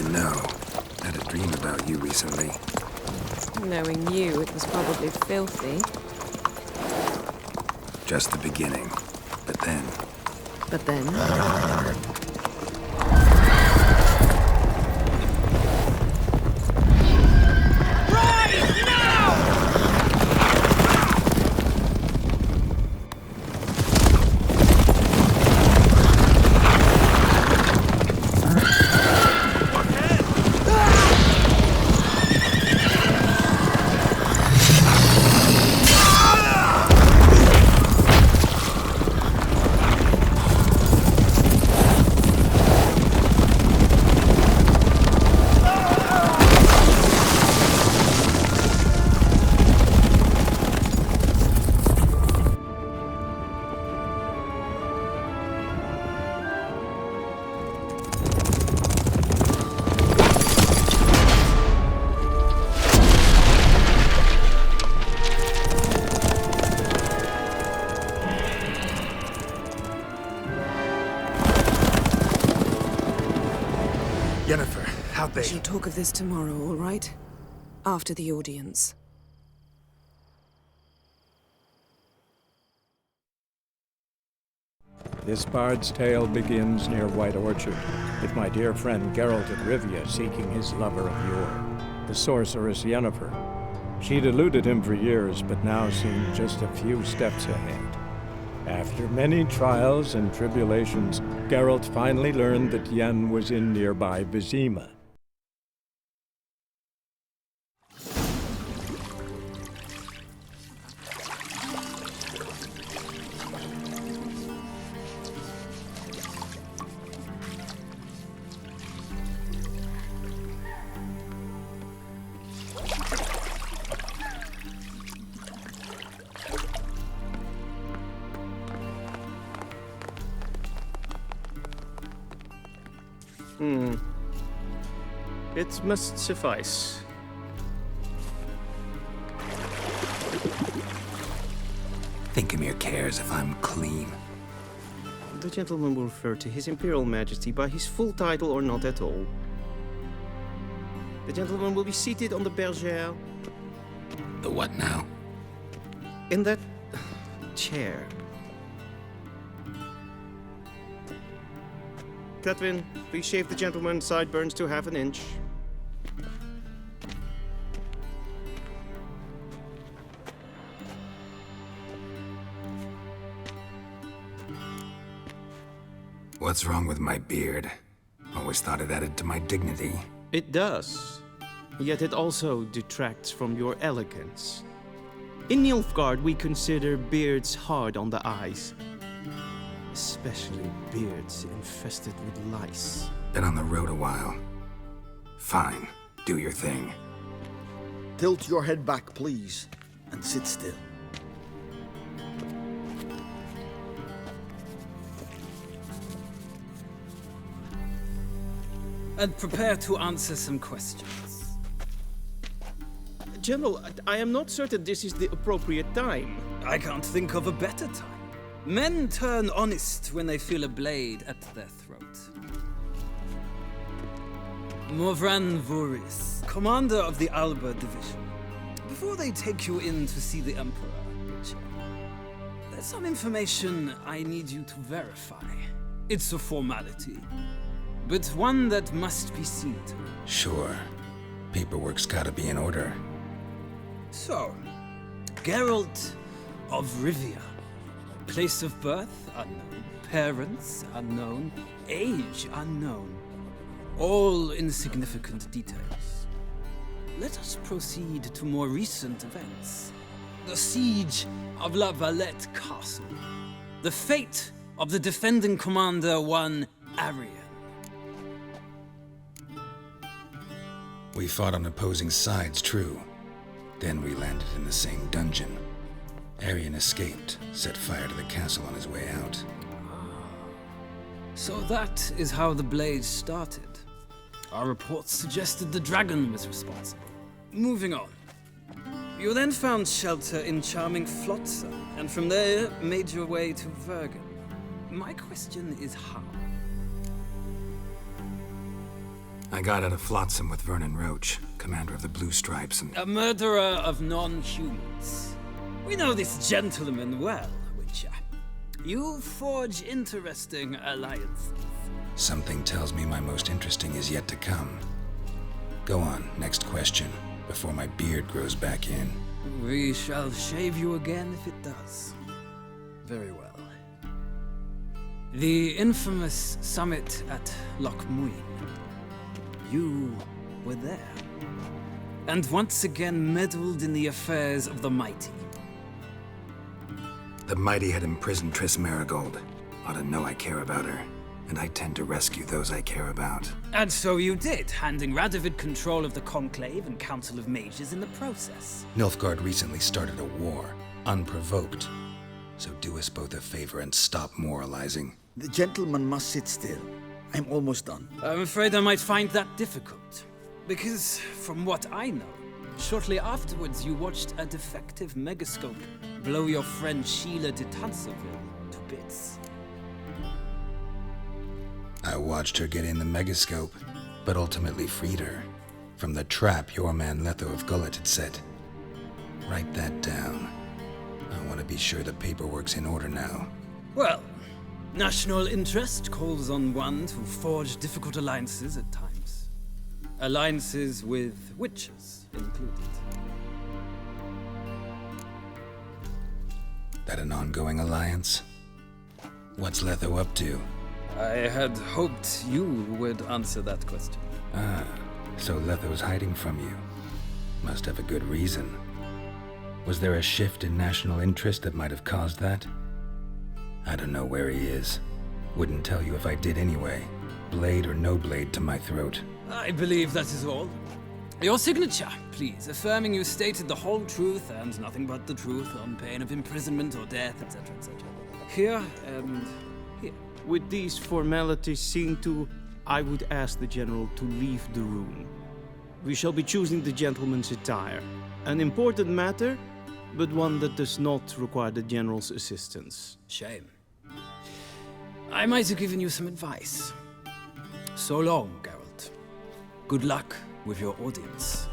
know. Had a dream about you recently. Knowing you, it was probably filthy. Just the beginning. But then... But then... Yennefer, how'd they... We shall talk of this tomorrow, all right? After the audience. This bard's tale begins near White Orchard, with my dear friend Geralt of Rivia seeking his lover of yore, the sorceress Yennefer. She'd eluded him for years, but now seemed just a few steps ahead. After many trials and tribulations, Geralt finally learned that Yen was in nearby Vizima. It must suffice. Thinkemere cares if I'm clean. The gentleman will refer to His Imperial Majesty by his full title or not at all. The gentleman will be seated on the bergère. The what now? In that chair. Catwin, please shave the gentleman's sideburns to half an inch. What's wrong with my beard? Always thought it added to my dignity. It does. Yet it also detracts from your elegance. In Nilfgaard, we consider beards hard on the eyes. Especially beards infested with lice. Been on the road a while. Fine. Do your thing. Tilt your head back, please, and sit still. And prepare to answer some questions. General, I am not certain this is the appropriate time. I can't think of a better time. Men turn honest when they feel a blade at their throat. Morvran Vuris, commander of the Alba Division. Before they take you in to see the Emperor, Richard, there's some information I need you to verify. It's a formality, but one that must be seen to. Sure. Paperwork's gotta be in order. So, Geralt of Rivia. Place of birth unknown, parents unknown, age unknown. All insignificant details. Let us proceed to more recent events. The siege of La Valette Castle. The fate of the defending commander, one Arian. We fought on opposing sides, true. Then we landed in the same dungeon. Arian escaped, set fire to the castle on his way out. So that is how the blade started. Our reports suggested the dragon was responsible. Moving on. You then found shelter in charming Flotsam, and from there made your way to Vergen. My question is how? I got out of Flotsam with Vernon Roach, commander of the Blue Stripes, and... A murderer of non-humans. We know this gentleman well, Witcher. You forge interesting alliances. Something tells me my most interesting is yet to come. Go on, next question, before my beard grows back in. We shall shave you again if it does. Very well. The infamous summit at Loch Muin. You were there. And once again meddled in the affairs of the mighty. The mighty had imprisoned Triss Marigold. Ought to know I care about her, and I tend to rescue those I care about. And so you did, handing Radovid control of the Conclave and Council of Mages in the process. Nilfgaard recently started a war, unprovoked. So do us both a favor and stop moralizing. The gentleman must sit still. I'm almost done. I'm afraid I might find that difficult. Because, from what I know, shortly afterwards you watched a defective megascope blow your friend Sheila de Tanserville to bits. I watched her get in the megascope, but ultimately freed her from the trap your man Letho of Gullet had set. Write that down. I want to be sure the paperwork's in order now. Well, national interest calls on one to forge difficult alliances at times. Alliances with witches included. That an ongoing alliance? What's Letho up to? I had hoped you would answer that question. Ah, so Letho's hiding from you. Must have a good reason. Was there a shift in national interest that might have caused that? I don't know where he is. Wouldn't tell you if I did anyway. Blade or no blade to my throat. I believe that is all. Your signature, please, affirming you stated the whole truth and nothing but the truth on pain of imprisonment or death, etc., etc. Here and here. With these formalities seen to, I would ask the general to leave the room. We shall be choosing the gentleman's attire. An important matter, but one that does not require the general's assistance. Shame. I might have given you some advice. So long, Geralt. Good luck with your audience.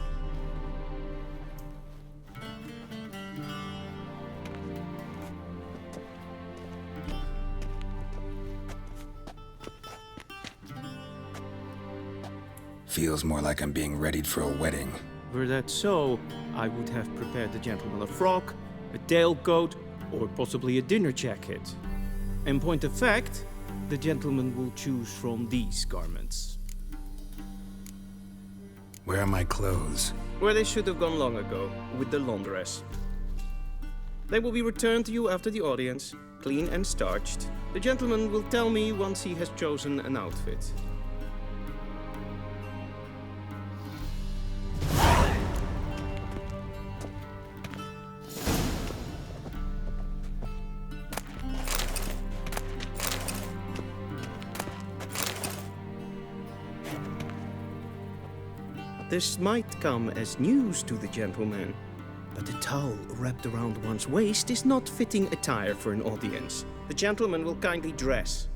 Feels more like I'm being readied for a wedding. Were that so, I would have prepared the gentleman a frock, a tailcoat, or possibly a dinner jacket. In point of fact, the gentleman will choose from these garments. Where are my clothes? Where they should have gone long ago, with the laundress. They will be returned to you after the audience, clean and starched. The gentleman will tell me once he has chosen an outfit. This might come as news to the gentleman, but a towel wrapped around one's waist is not fitting attire for an audience. The gentleman will kindly dress.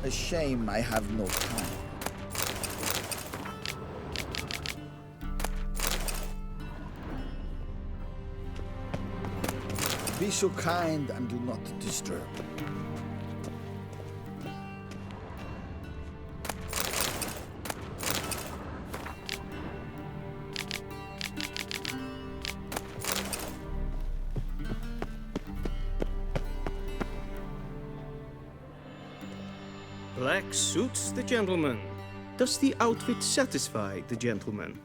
A shame I have no time. Be so kind and do not disturb. Black suits the gentleman. Does the outfit satisfy the gentleman?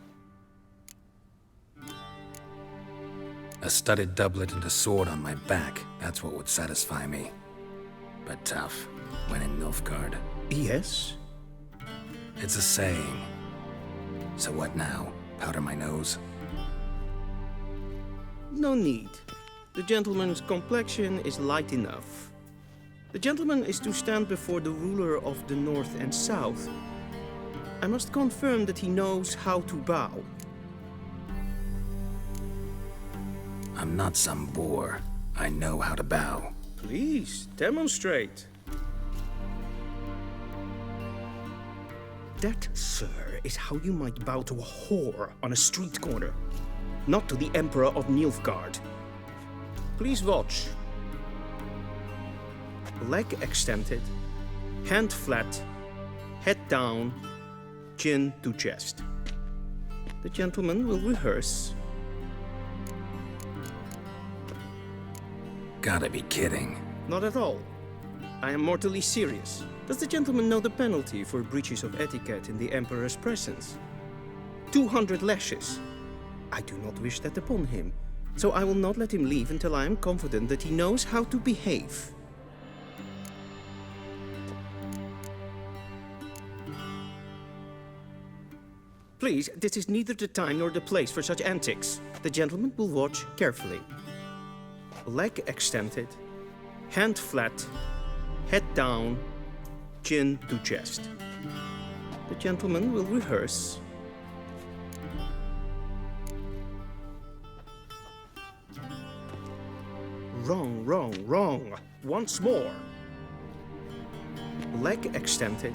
A studded doublet and a sword on my back, that's what would satisfy me. But tough, when in Nilfgaard. Yes. It's a saying. So what now? Powder my nose? No need. The gentleman's complexion is light enough. The gentleman is to stand before the ruler of the North and South. I must confirm that he knows how to bow. I'm not some boor. I know how to bow. Please, demonstrate. That, sir, is how you might bow to a whore on a street corner, not to the Emperor of Nilfgaard. Please watch. Leg extended, hand flat, head down, chin to chest. The gentleman will rehearse. Gotta be kidding. Not at all. I am mortally serious. Does the gentleman know the penalty for breaches of etiquette in the Emperor's presence? 200 lashes. I do not wish that upon him, so I will not let him leave until I am confident that he knows how to behave. Please, this is neither the time nor the place for such antics. The gentleman will watch carefully. Leg extended, hand flat, head down, chin to chest. The gentleman will rehearse. Wrong, wrong, wrong. Once more. Leg extended,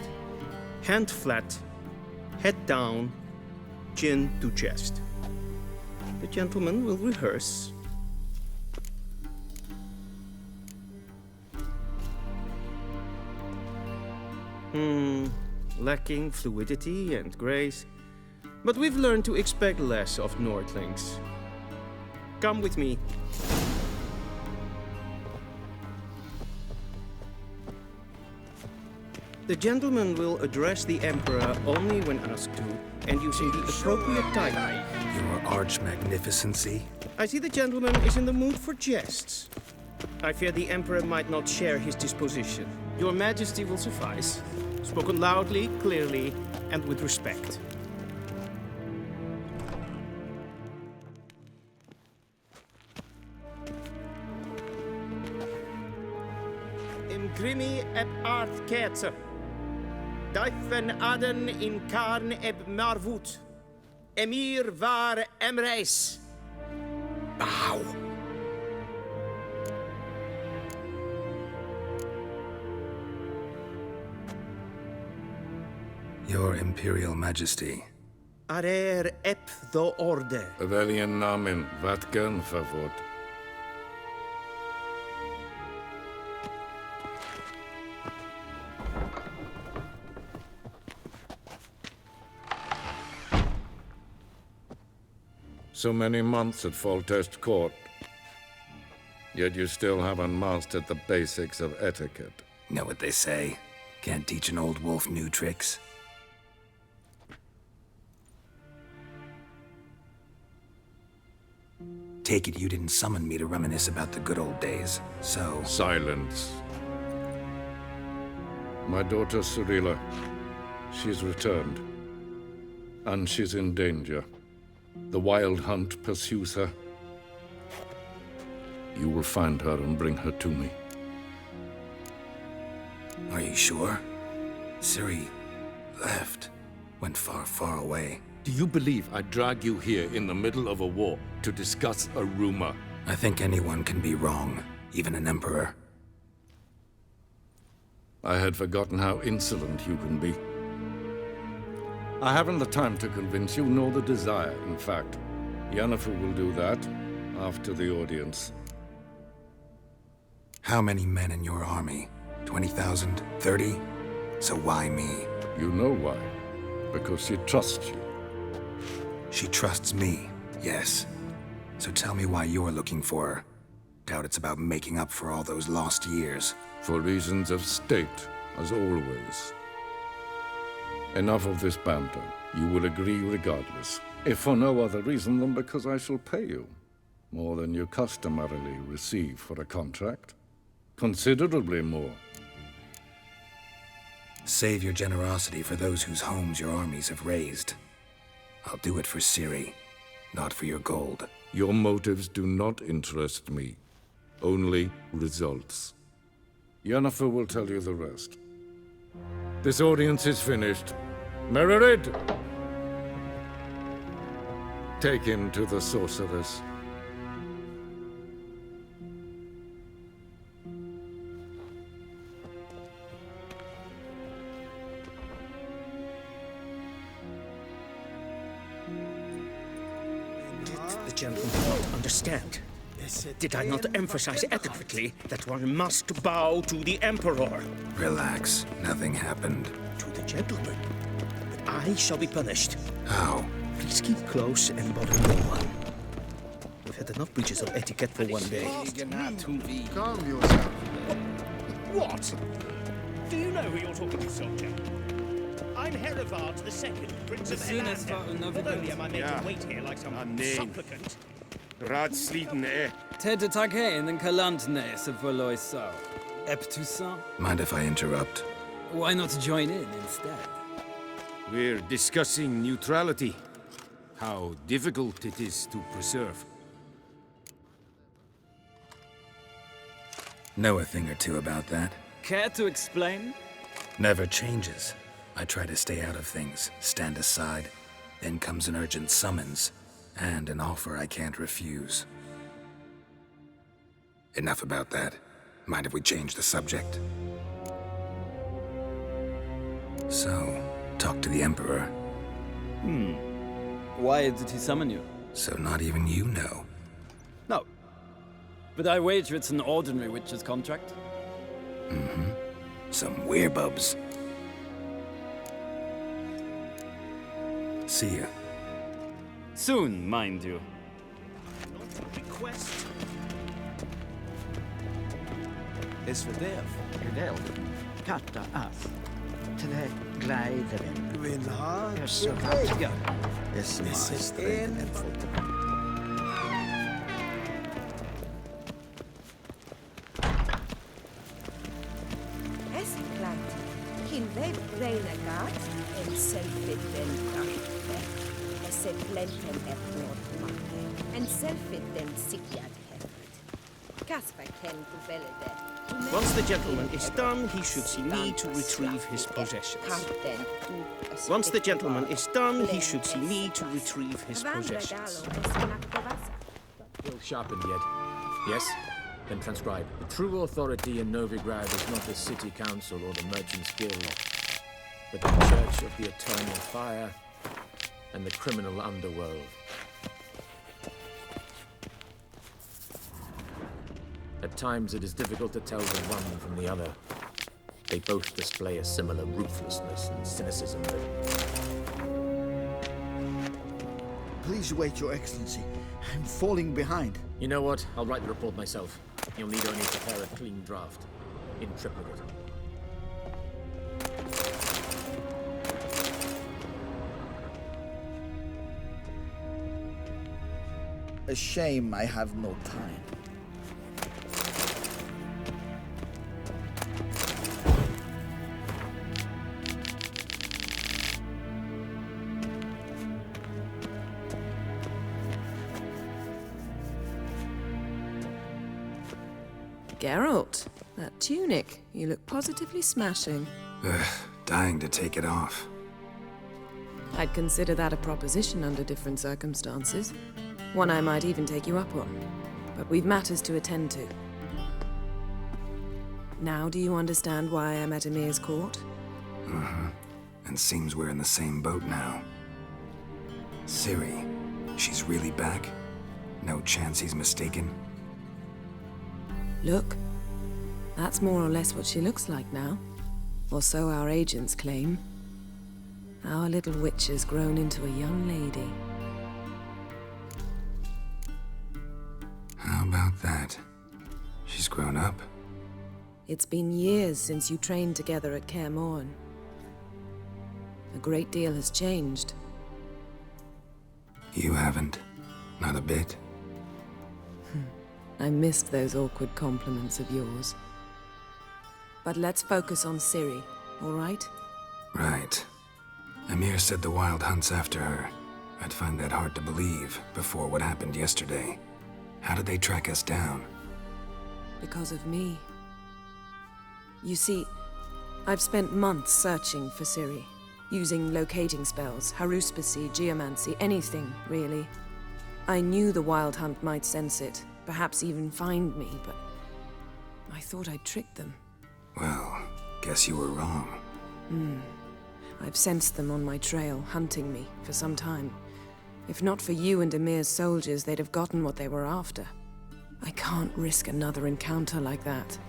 hand flat, head down, chin to chest. The gentleman will rehearse. Lacking fluidity and grace. But we've learned to expect less of Nordlings. Come with me. The gentleman will address the Emperor only when asked to, and using the appropriate title. Your arch-magnificency? I see the gentleman is in the mood for jests. I fear the Emperor might not share his disposition. Your Majesty will suffice. Spoken loudly, clearly, and with respect. Imgrimi eb art ketzer. Duifen aden in karn eb marvoet. Emir var emreis. Bow! Your Imperial Majesty. Arer eb the orde. Weljen namen, wat gern favort. So many months at Foltest Court, yet you still haven't mastered the basics of etiquette. Know what they say? Can't teach an old wolf new tricks. Take it you didn't summon me to reminisce about the good old days, so... Silence. My daughter Cyrilla, she's returned. And she's in danger. The Wild Hunt pursues her. You will find her and bring her to me. Are you sure? Ciri left. Went far, far away. Do you believe I'd drag you here in the middle of a war to discuss a rumor? I think anyone can be wrong, even an emperor. I had forgotten how insolent you can be. I haven't the time to convince you, nor the desire, in fact. Yennefer will do that after the audience. How many men in your army? 20,000? 30? So why me? You know why. Because she trusts you. She trusts me, yes. So tell me why you're looking for her. Doubt it's about making up for all those lost years. For reasons of state. as always. Enough of this banter. You will agree regardless, if for no other reason than because I shall pay you more than you customarily receive for a contract. Considerably more. Save your generosity for those whose homes your armies have razed. I'll do it for Ciri, not for your gold. Your motives do not interest me. Only results. Yennefer will tell you the rest. This audience is finished. Mererid! Take him to the sorceress. Did the gentleman not understand? Did I not emphasize adequately that one must bow to the Emperor? Relax. Nothing happened. To the gentleman. But I shall be punished. How? Please keep close and bother no one. We've had enough breaches of etiquette for one day. Calm yourself. What? Do you know who you're talking to, soldier? I'm Herivard II, Prince of Elander. Although am I made to wait here like some supplicant? Raadsliden Ted Take and Kalantne se Voloisau. Eptusa? Mind if I interrupt? Why not join in instead? We're discussing neutrality. How difficult it is to preserve. Know a thing or two about that? Care to explain? Never changes. I try to stay out of things, stand aside. Then comes an urgent summons, and an offer I can't refuse. Enough about that. Mind if we change the subject? So, talk to the Emperor. Why did he summon you? So not even you know. No. But I wager it's an ordinary witch's contract. Some werebubs. See ya. Soon, mind you. Request. Esvedev, Gredel, Katta Ath, Tre Gleideren, Vinha. Essevatga, Esmastren, Esclant, Kinveib Reinagat, en Selfit den Kraftfe, Esseplenten et Nordmarke, en Selfit den Sigyad Hefet. Kasper Ken Kubelede. Once the gentleman is done, he should see me to retrieve his possessions. Once the gentleman is done, he should see me to retrieve his possessions. Still sharpened yet? Yes? Then transcribe. The true authority in Novigrad is not the city council or the merchants' guild, but the Church of the Eternal Fire and the criminal underworld. At times it is difficult to tell the one from the other. They both display a similar ruthlessness and cynicism. Please wait, Your Excellency. I'm falling behind. You know what? I'll write the report myself. You'll need only prepare a clean draft. In triplicate. A shame I have no time. Geralt, that tunic. You look positively smashing. Ugh, dying to take it off. I'd consider that a proposition under different circumstances. One I might even take you up on. But we've matters to attend to. Now do you understand why I'm at Emir's court? And seems we're in the same boat now. Ciri, she's really back? No chance he's mistaken? Look, that's more or less what she looks like now. Or so our agents claim. Our little witch has grown into a young lady. How about that? She's grown up? It's been years since you trained together at Kaer Morhen. A great deal has changed. You haven't. Not a bit. I missed those awkward compliments of yours. But let's focus on Ciri, all right? Right. Emir said the Wild Hunt's after her. I'd find that hard to believe before what happened yesterday. How did they track us down? Because of me. You see, I've spent months searching for Ciri, using locating spells, haruspicy, geomancy, anything, really. I knew the Wild Hunt might sense it, perhaps even find me, but I thought I'd tricked them. Well, guess you were wrong. I've sensed them on my trail, hunting me, for some time. If not for you and Emir's soldiers, they'd have gotten what they were after. I can't risk another encounter like that.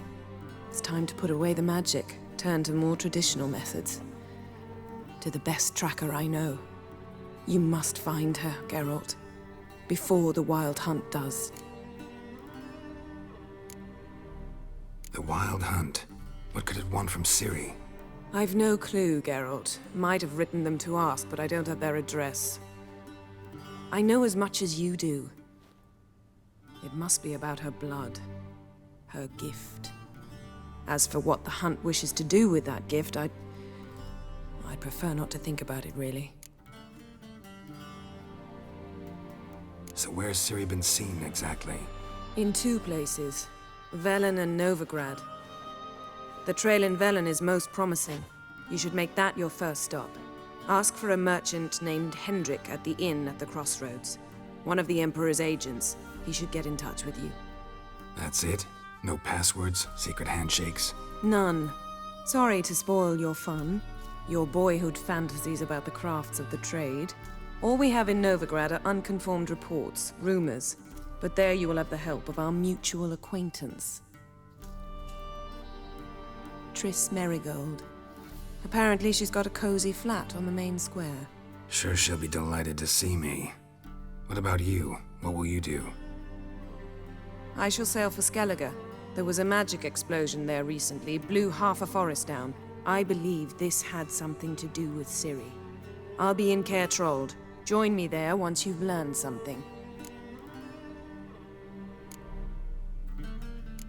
It's time to put away the magic, turn to more traditional methods. To the best tracker I know. You must find her, Geralt. Before the Wild Hunt does. The Wild Hunt? What could it want from Ciri? I've no clue, Geralt. Might have written them to ask, but I don't have their address. I know as much as you do. It must be about her blood. Her gift. As for what the Hunt wishes to do with that gift, I'd prefer not to think about it, really. So where's Ciri been seen, exactly? In two places. Velen and Novigrad. The trail in Velen is most promising. You should make that your first stop. Ask for a merchant named Hendrik at the inn at the crossroads. One of the Emperor's agents. He should get in touch with you. That's it? No passwords, secret handshakes? None. Sorry to spoil your fun. Your boyhood fantasies about the crafts of the trade. All we have in Novigrad are unconfirmed reports, rumors. But there you will have the help of our mutual acquaintance. Triss Merigold. Apparently she's got a cozy flat on the main square. Sure she'll be delighted to see me. What about you? What will you do? I shall sail for Skellige. There was a magic explosion there recently, blew half a forest down. I believe this had something to do with Ciri. I'll be in Caer Trold. Join me there once you've learned something.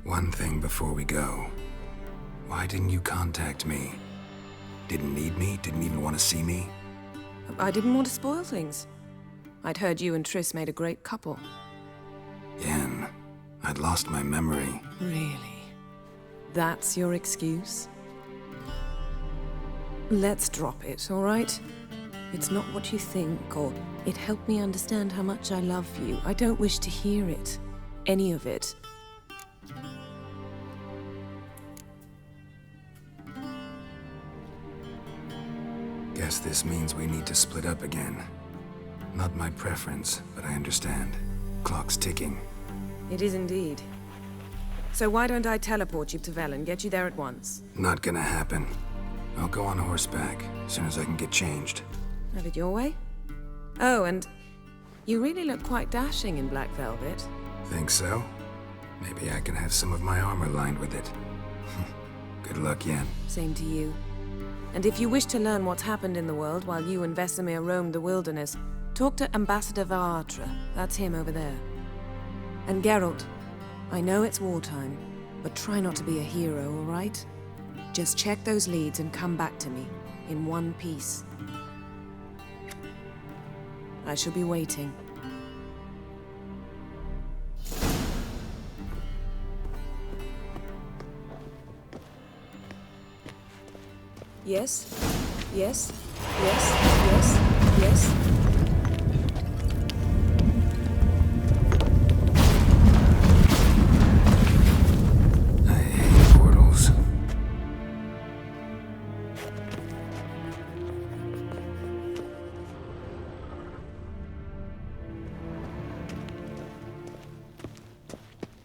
One thing before we go. Why didn't you contact me? Didn't need me? Didn't even want to see me? I didn't want to spoil things. I'd heard you and Triss made a great couple. Yen, I'd lost my memory. Really? That's your excuse? Let's drop it, all right? It's not what you think, or it helped me understand how much I love you. I don't wish to hear it. Any of it. Guess this means we need to split up again. Not my preference, but I understand. Clock's ticking. It is indeed. So why don't I teleport you to Velen, get you there at once? Not gonna happen. I'll go on horseback, as soon as I can get changed. Have it your way? Oh, and you really look quite dashing in black velvet. Think so? Maybe I can have some of my armor lined with it. Good luck, Yen. Same to you. And if you wish to learn what's happened in the world while you and Vesemir roamed the wilderness, talk to Ambassador Varatra. That's him over there. And Geralt, I know it's wartime, but try not to be a hero, all right? Just check those leads and come back to me, in one piece. I shall be waiting. Yes? Yes? Yes? Yes? Yes? I hate portals.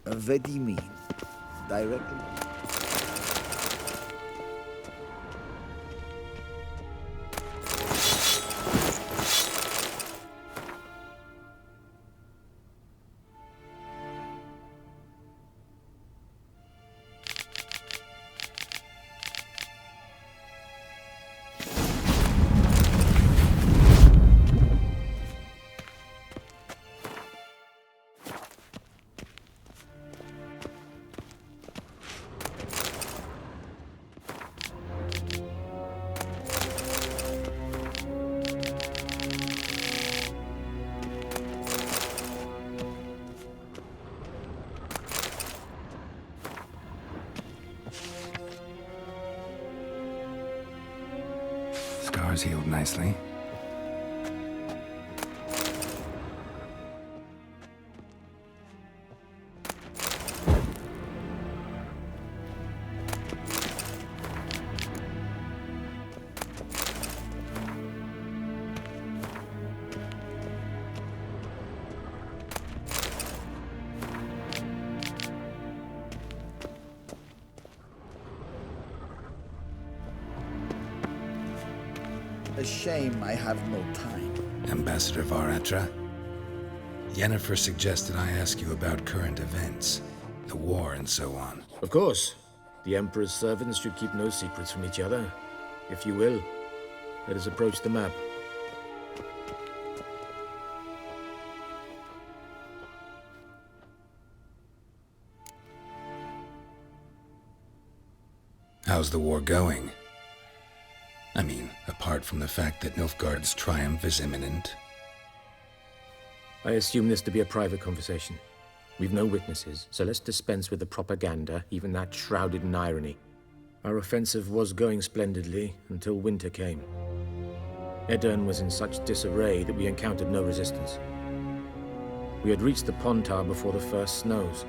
What do you mean? Directly? Scars healed nicely. A shame I have no time. Ambassador Varatra, Yennefer suggested I ask you about current events, the war and so on. Of course. The Emperor's servants should keep no secrets from each other. If you will, let us approach the map. How's the war going? I mean, apart from the fact that Nilfgaard's triumph is imminent. I assume this to be a private conversation. We've no witnesses, so let's dispense with the propaganda, even that shrouded in irony. Our offensive was going splendidly until winter came. Edirn was in such disarray that we encountered no resistance. We had reached the Pontar before the first snows.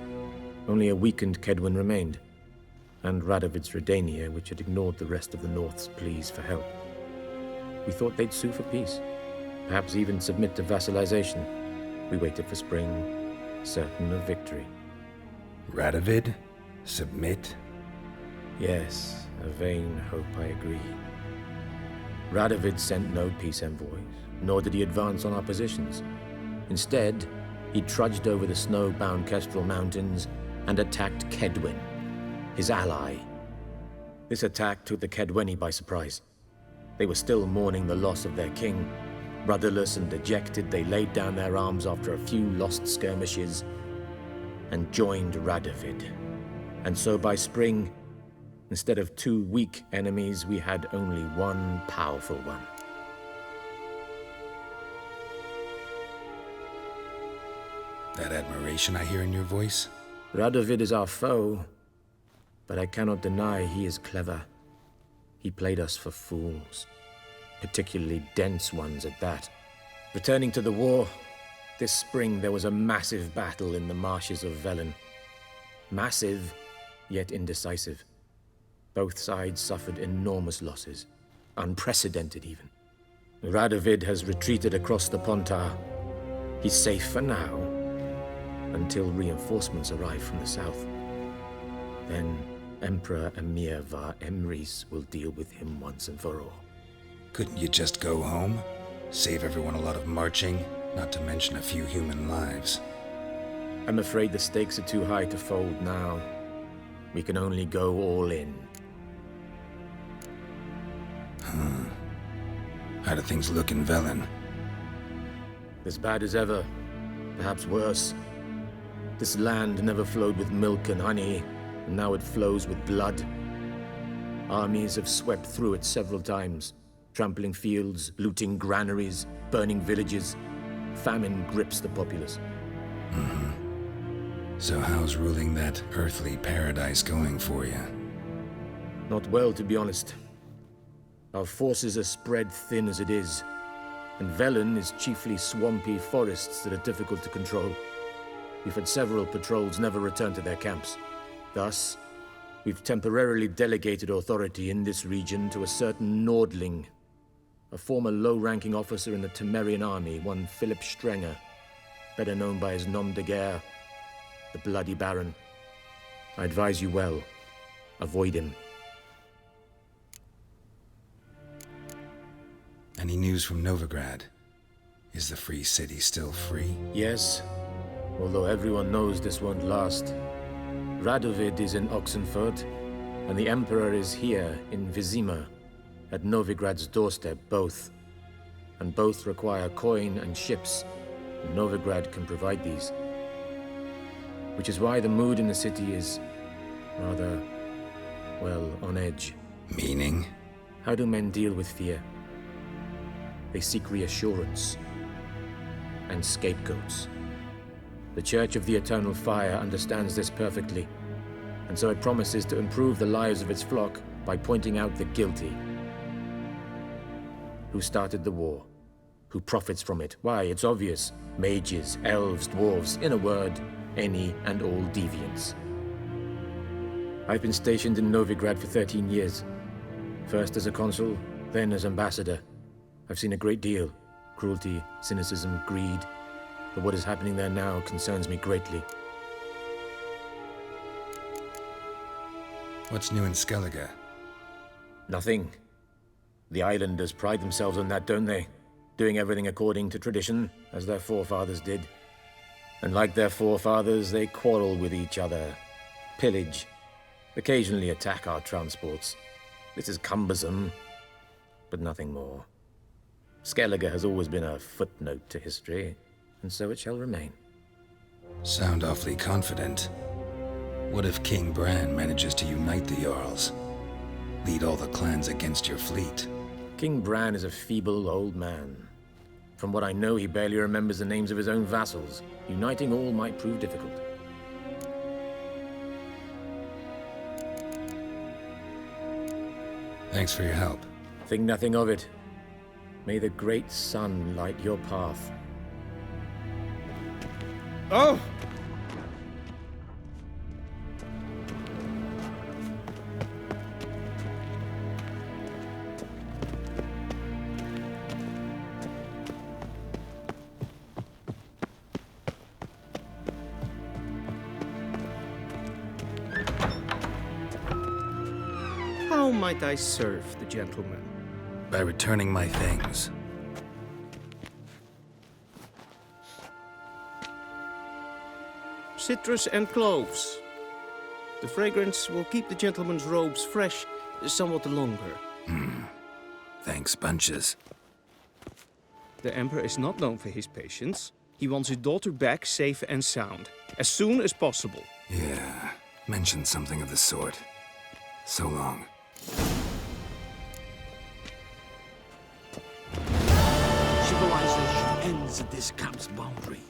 Only a weakened Kedwen remained, and Radovid's Redania, which had ignored the rest of the North's pleas for help. We thought they'd sue for peace, perhaps even submit to vassalization. We waited for spring, certain of victory. Radovid? Submit? Yes, a vain hope, I agree. Radovid sent no peace envoys, nor did he advance on our positions. Instead, he trudged over the snow-bound Kestrel Mountains and attacked Kedwen, his ally. This attack took the Kedweni by surprise. They were still mourning the loss of their king. Rudderless and dejected, they laid down their arms after a few lost skirmishes and joined Radovid. And so by spring, instead of 2 weak enemies, we had only one powerful one. That admiration I hear in your voice? Radovid is our foe, but I cannot deny he is clever. He played us for fools, particularly dense ones at that. Returning to the war, this spring there was a massive battle in the marshes of Velen. Massive, yet indecisive. Both sides suffered enormous losses, unprecedented even. Radovid has retreated across the Pontar. He's safe for now, until reinforcements arrive from the south. Then Emperor Emir var Emrys will deal with him once and for all. Couldn't you just go home? Save everyone a lot of marching, not to mention a few human lives. I'm afraid the stakes are too high to fold now. We can only go all in. How do things look in Velen? As bad as ever, perhaps worse. This land never flowed with milk and honey, and now it flows with blood. Armies have swept through it several times, trampling fields, looting granaries, burning villages. Famine grips the populace. So how's ruling that earthly paradise going for you? Not well, to be honest. Our forces are spread thin as it is, and Velen is chiefly swampy forests that are difficult to control. We've had several patrols never return to their camps. Thus, we've temporarily delegated authority in this region to a certain Nordling, a former low-ranking officer in the Temerian army, one Philip Strenger, better known by his nom de guerre, the Bloody Baron. I advise you well. Avoid him. Any news from Novigrad? Is the free city still free? Yes, although everyone knows this won't last. Radovid is in Oxenfurt, and the Emperor is here in Vizima, at Novigrad's doorstep, both. And both require coin and ships, and Novigrad can provide these. Which is why the mood in the city is rather, well, on edge. Meaning? How do men deal with fear? They seek reassurance and scapegoats. The Church of the Eternal Fire understands this perfectly, and so it promises to improve the lives of its flock by pointing out the guilty. Who started the war? Who profits from it? Why, it's obvious. Mages, elves, dwarves, in a word, any and all deviants. I've been stationed in Novigrad for 13 years. First as a consul, then as ambassador. I've seen a great deal. Cruelty, cynicism, greed. But what is happening there now concerns me greatly. What's new in Skellige? Nothing. The islanders pride themselves on that, don't they? Doing everything according to tradition, as their forefathers did. And like their forefathers, they quarrel with each other, pillage, occasionally attack our transports. This is cumbersome, but nothing more. Skellige has always been a footnote to history, and so it shall remain. Sound awfully confident. What if King Bran manages to unite the Jarls? Lead all the clans against your fleet? King Bran is a feeble old man. From what I know, he barely remembers the names of his own vassals. Uniting all might prove difficult. Thanks for your help. Think nothing of it. May the great sun light your path. Oh! How might I serve the gentleman? By returning my things. Citrus and cloves. The fragrance will keep the gentleman's robes fresh somewhat longer. Thanks, bunches. The Emperor is not known for his patience. He wants his daughter back safe and sound, as soon as possible. Yeah, mentioned something of the sort. So long. Civilization ends at this camp's boundary.